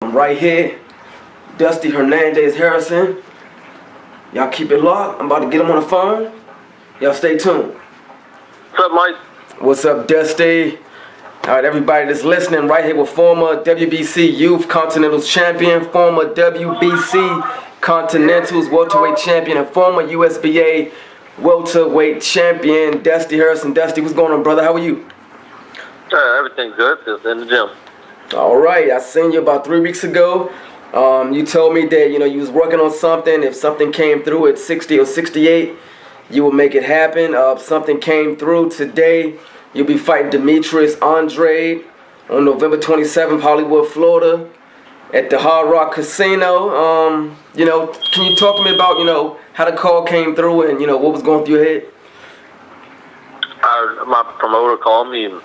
I'm right here, Dusty Hernandez-Harrison. Y'all keep it locked. I'm about to get him on the phone. Y'all stay tuned. What's up, Mike? What's up, Dusty? All right, everybody that's listening, right here with former WBC Youth Continentals champion, former WBC Continentals welterweight champion, and former USBA welterweight champion, Dusty Harrison. Dusty, what's going on, brother? How are you? Everything's good. Just in the gym. All right, I seen you about 3 weeks ago. You told me that you was working on something. If something came through at 60 or 68, you would make it happen. Something came through today. You'll be fighting Demetrius Andrade on November 27th, Hollywood, Florida, at the Hard Rock Casino. Can you talk to me about how the call came through and what was going through your head? My promoter called me and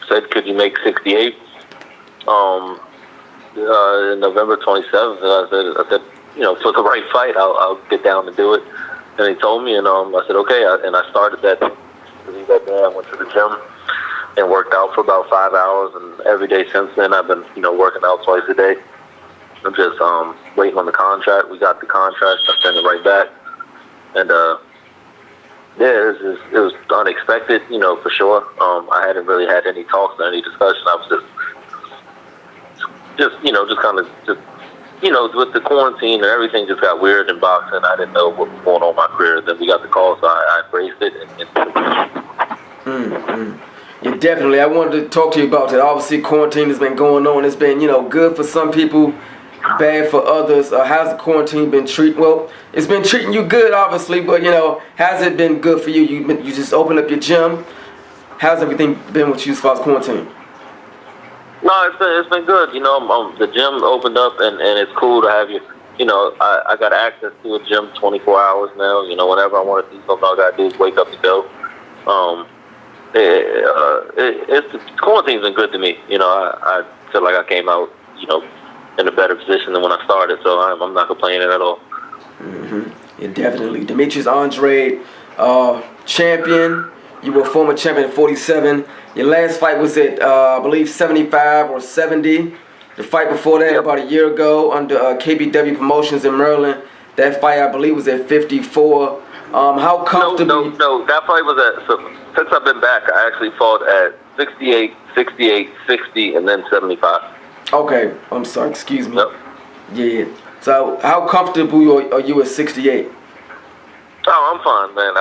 said, "Could you make 68?" November 27th, and I said, for the right fight, I'll get down to do it. And he told me, and I said, okay. And I started that day. I went to the gym and worked out for about 5 hours, and every day since then, I've been, working out twice a day. I'm just waiting on the contract. We got the contract. I sent it right back, and it was unexpected, for sure. I hadn't really had any talks or any discussion. I was with the quarantine and everything just got weird in boxing. I didn't know what was going on in my career. Then we got the call, so I embraced it. Yeah, definitely. I wanted to talk to you about that. Obviously, quarantine has been going on. It's been, good for some people, bad for others. How's the quarantine been treating? Well, it's been treating you good, obviously, but, how's it been good for you? You just opened up your gym. How's everything been with you as far as quarantine? No, it's been good. The gym opened up, and it's cool to have you. I got access to a gym 24 hours now. Whenever I want to do something, all I got to do is wake up and go. Quarantine's been good to me. I feel like I came out, in a better position than when I started, so I'm not complaining at all. Yeah, definitely. Demetrius Andrade, champion. You were a former champion at 47. Your last fight was at, I believe, 75 or 70. The fight before that, about a year ago, under KBW Promotions in Maryland. That fight, I believe, was at 54. How comfortable? No, that fight was at, since I've been back, I actually fought at 68, 68, 60, and then 75. Okay, I'm sorry, excuse me. Yep. Yeah. So, how comfortable are you at 68? Oh, I'm fine, man.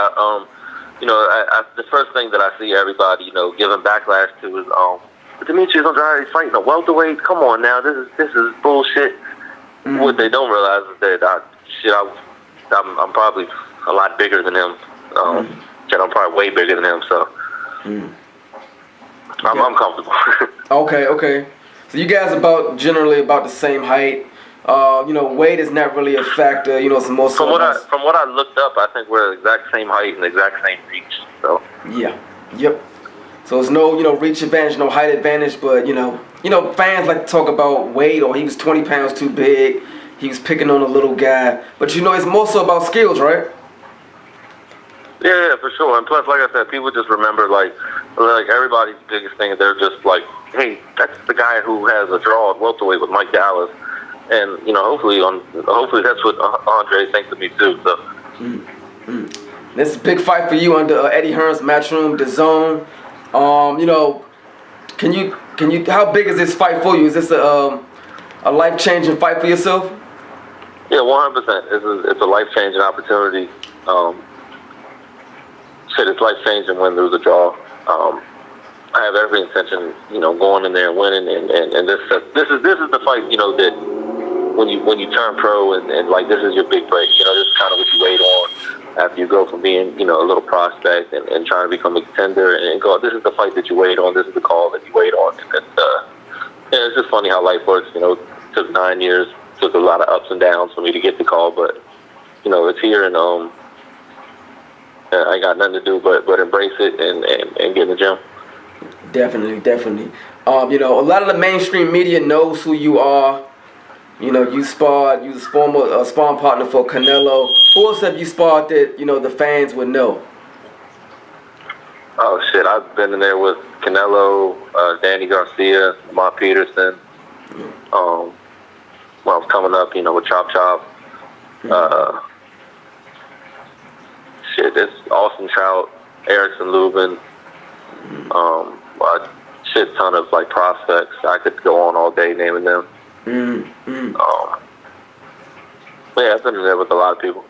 The first thing that I see everybody, giving backlash to is, Demetrius Andrade fighting a welterweight. Come on now, this is bullshit. What they don't realize is that I'm probably a lot bigger than him. I'm probably way bigger than him, so I'm comfortable. Okay. So you guys generally about the same height. Weight is not really a factor. It's more so. From what I looked up, I think we're the exact same height and the exact same reach. So. Yeah. Yep. So it's no, reach advantage, no height advantage, but fans like to talk about weight, or he was 20 pounds too big. He was picking on a little guy, but it's more so about skills, right? Yeah, for sure. And plus, like I said, people just remember like everybody's biggest thing. They're just like, hey, that's the guy who has a draw at welterweight with Mike Dallas. And hopefully that's what Andre thinks of me too. So This is a big fight for you under Eddie Hearn's Matchroom, DAZN. Can you? How big is this fight for you? Is this a life-changing fight for yourself? Yeah, 100%. It's a life-changing opportunity. It's life-changing when there's a draw. I have every intention, going in there and winning, and this is the fight, that. When you turn pro and like this is your big break, this is kind of what you wait on after you go from being, a little prospect and trying to become a contender and go, this is the fight that you wait on, this is the call that you wait on. And it's just funny how life works, it took 9 years, took a lot of ups and downs for me to get the call, but, it's here and I got nothing to do but embrace it and get in the gym. Definitely. A lot of the mainstream media knows who you are. You was former sparring partner for Canelo. Who else have you sparred that, the fans would know? Oh, shit. I've been in there with Canelo, Danny Garcia, Lamont Peterson. I was coming up, with Chop Chop. It's Austin Trout, Erickson Lubin, a shit ton of like prospects. I could go on all day naming them. But yeah, I've been in there with a lot of people.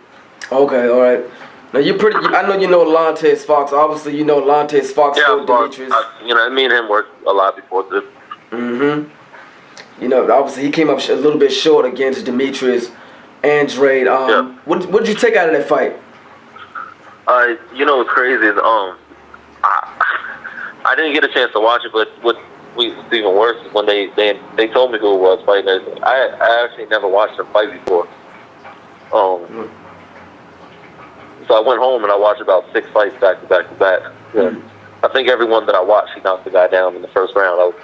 Okay, all right. Now I know you know Lantes Fox. Obviously, you know Lantes Fox for Demetrius. Me and him worked a lot before this. Obviously he came up a little bit short against Demetrius Andrade. What did you take out of that fight? What's crazy is I didn't get a chance to watch it, but what's even worse is when they told me who it was fighting. I actually never watched them fight before. So I went home and I watched about 6 fights back to back to back. Yeah. I think every one that I watched, he knocked the guy down in the first round.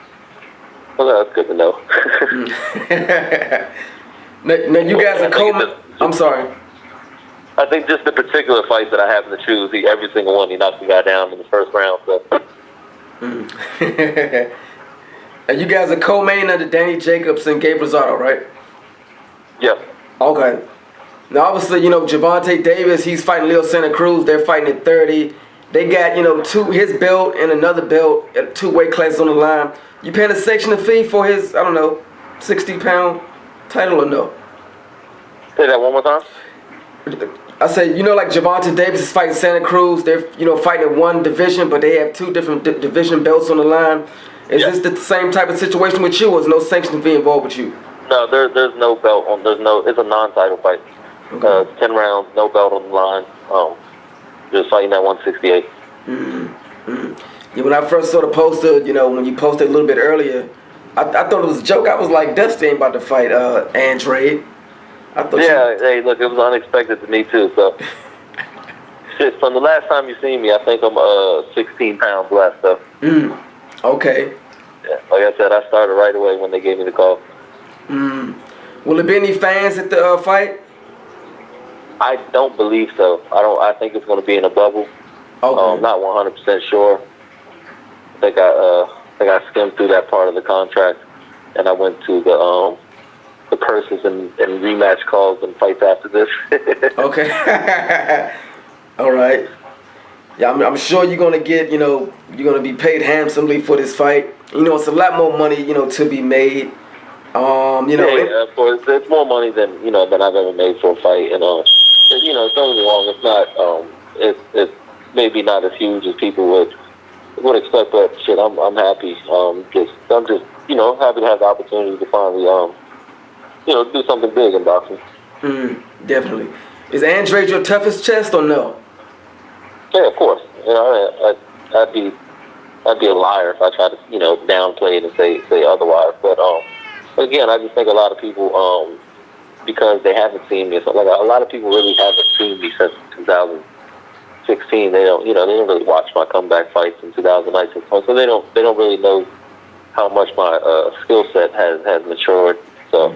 That's good to know. now you guys are co. I'm sorry. I think just the particular fights that I happen to choose, every single one, he knocked the guy down in the first round. So. And you guys are co-main under Danny Jacobs and Gabe Rosado, right? Yeah. Okay. Now, obviously, Gervonta Davis, he's fighting Leo Santa Cruz. They're fighting at 30. They got, his belt and another belt at 2 weight classes on the line. You paying a section fee for his, 60-pound title or no? Say that one more time. I said, like Gervonta Davis is fighting Santa Cruz. They're, fighting in one division, but they have 2 different division belts on the line. Is this the same type of situation with you, or is no sanction fee involved with you? No, there's no belt on. It's a non-title fight. Okay. 10 rounds, no belt on the line. Just fighting at 168. Yeah, when I first saw the poster, when you posted a little bit earlier, I thought it was a joke. I was like, Dusty ain't about to fight Andrade. Hey, look, it was unexpected to me too. So, shit, from the last time you seen me, I think I'm 16 pounds less. So. Okay. Yeah, like I said, I started right away when they gave me the call. Will there be any fans at the fight? I don't believe so. I think it's going to be in a bubble. Okay. Not 100% sure. I think I skimmed through that part of the contract, and I went to the purses and rematch calls and fights after this. Okay. All right. Yeah, I'm sure you're gonna get, you're gonna be paid handsomely for this fight. It's a lot more money, to be made. Yeah, of course, it's more money than than I've ever made for a fight. And don't get me wrong, it's not, it's maybe not as huge as people would expect, but shit, I'm happy. I'm just happy to have the opportunity to finally do something big in boxing. Definitely. Is Andrade your toughest chest or no? Yeah, of course. I'd be a liar if I tried to downplay it and say otherwise. But again, I just think a lot of people because they haven't seen me. So like a lot of people really haven't seen me since 2016. They don't really watch my comeback fights in 2019. So they don't really know how much my skill set has matured. So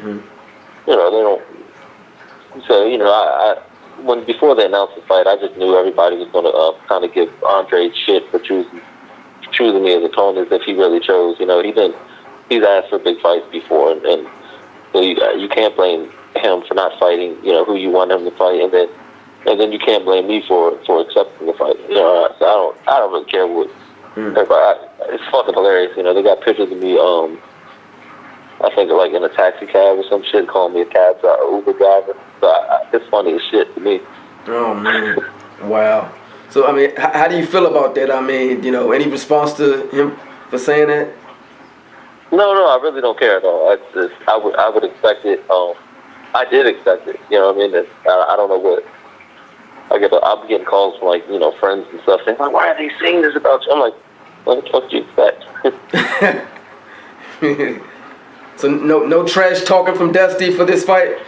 they don't. So when before they announced the fight, I just knew everybody was going to kind of give Andre shit for choosing me as opponent if he really chose. He's asked for big fights before, and so you can't blame him for not fighting. Who you want him to fight, and then you can't blame me for accepting the fight. So I don't really care what. Everybody, it's fucking hilarious. They got pictures of me. I think like in a taxi cab or some shit, calling me a cab driver, Uber driver. So it's funny as shit to me. Oh man, wow. So how do you feel about that? Any response to him for saying that? No, I really don't care at all. I would expect it. I did expect it. I don't know what. I'm getting calls from friends and stuff saying like, why are they saying this about you? I'm like, what the fuck do you expect? So no trash talking from Dusty for this fight?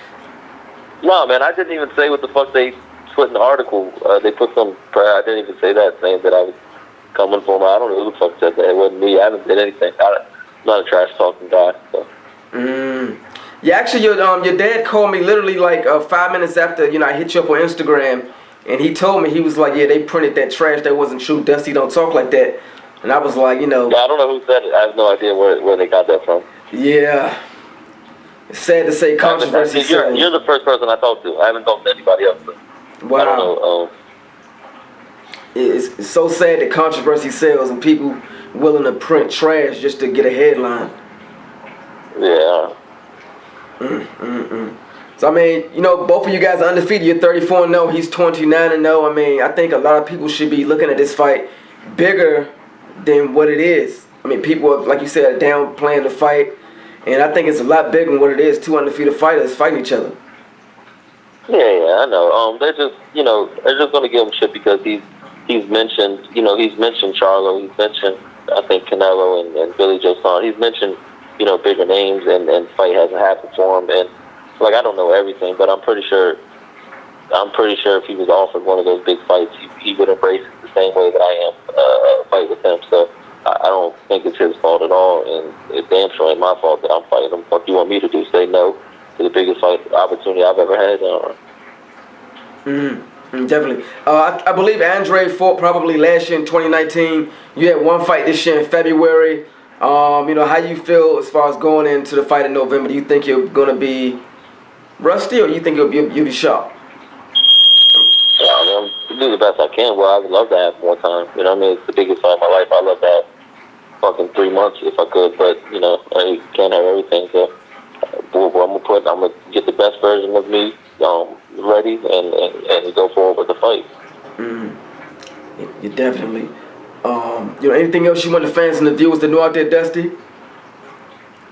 No, man, I didn't even say what the fuck they put in the article. They put some. I didn't even say that, saying that I was coming for him. I don't know who the fuck said that. It wasn't me. I haven't did anything. I'm not a trash talking guy. So. Yeah, actually, your dad called me literally like 5 minutes after I hit you up on Instagram, and he told me, he was like, yeah, they printed that trash. That wasn't true. Dusty don't talk like that. And I was like, Yeah, I don't know who said it. I have no idea where they got that from. Yeah. It's sad to say controversy sells. You're the first person I talked to. I haven't talked to anybody else. But wow. I don't know. It's so sad that controversy sells and people willing to print trash just to get a headline. Yeah. So, I mean, you know, both of you guys are undefeated. You're 34-0. He's 29-0. I mean, I think a lot of people should be looking at this fight bigger than what it is. I mean, people are, like you said, downplaying the fight. And I think it's a lot bigger than what it is. Two undefeated fighters fighting each other. Yeah, I know. They're just, you know, they're just going to give him shit because he's mentioned, you know, he's mentioned Charlo. He's mentioned, I think, Canelo and Billy Joe Saunders. He's mentioned, you know, bigger names, and the fight hasn't happened for him. And like, I don't know everything, but I'm pretty sure if he was offered one of those big fights, he would embrace it the same way that I am, fight with him. So I don't think it's his fault at all, and it damn sure ain't my fault that I'm fighting him. What do you want me to do? Say no to the biggest fight opportunity I've ever had? Definitely. I believe Andrade fought probably last year in 2019. You had one fight this year in February. You know, how you feel as far as going into the fight in November? Do you think you're going to be rusty, or you think you'll be sharp? Yeah, I mean, I'm do the best I can. Well, I would love to have more time. You know what I mean? It's the biggest fight of my life. I'd love to have fucking 3 months if I could, but, you know, I can't have everything. So, I'm gonna get the best version of me ready and go forward with the fight. You definitely. You know, anything else you want the fans and the viewers to know out there, Dusty?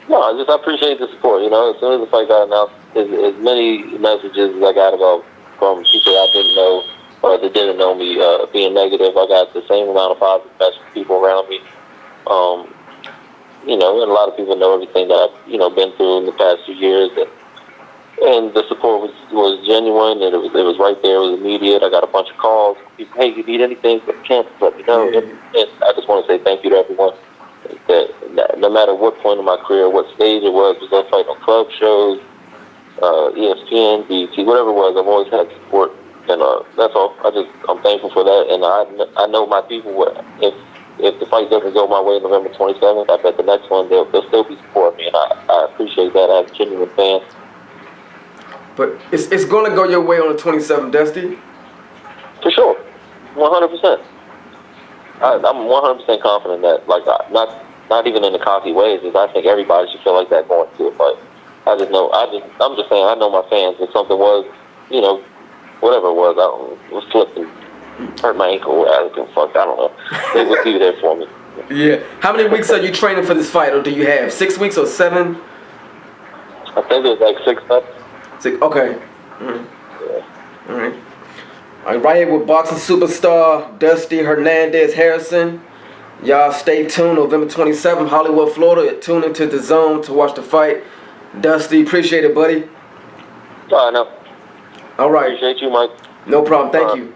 No, I appreciate the support. You know, as soon as the fight got announced, as many messages as I got from people I didn't know or that didn't know me being negative, I got the same amount of positive messages from people around me. You know, and a lot of people know everything that I've, you know, been through in the past few years, and the support was genuine, and it was right there. It was immediate. I got a bunch of calls. People, hey, you need anything for the camp? Let me know. And I just want to say thank you to everyone. That no matter what point in my career, what stage it was I fighting on club shows, ESPN, BET, whatever it was, I've always had support, and that's all. I'm thankful for that, and I know my people. If the fight doesn't go my way November 27th, I bet the next one they'll still be supporting me, and I appreciate that. I have genuine fans. But it's going to go your way on the 27th, Dusty. For sure, 100%. I'm 100% confident that, like, not even in the cocky ways, is I think everybody should feel like that going to a fight. I'm just saying, I know my fans. If something was, you know, whatever it was slipped and hurt my ankle, I don't know. They would be there for me. Yeah. How many weeks are you training for this fight, or do you have 6 weeks or 7? I think it was like 6 months. Okay. Yeah. All right. Right here with boxing superstar Dusty Hernandez-Harrison. Y'all stay tuned. November 27th, Hollywood, Florida. Tune into The Zone to watch the fight. Dusty, appreciate it, buddy. I know. All right. Appreciate you, Mike. No problem. Thank you.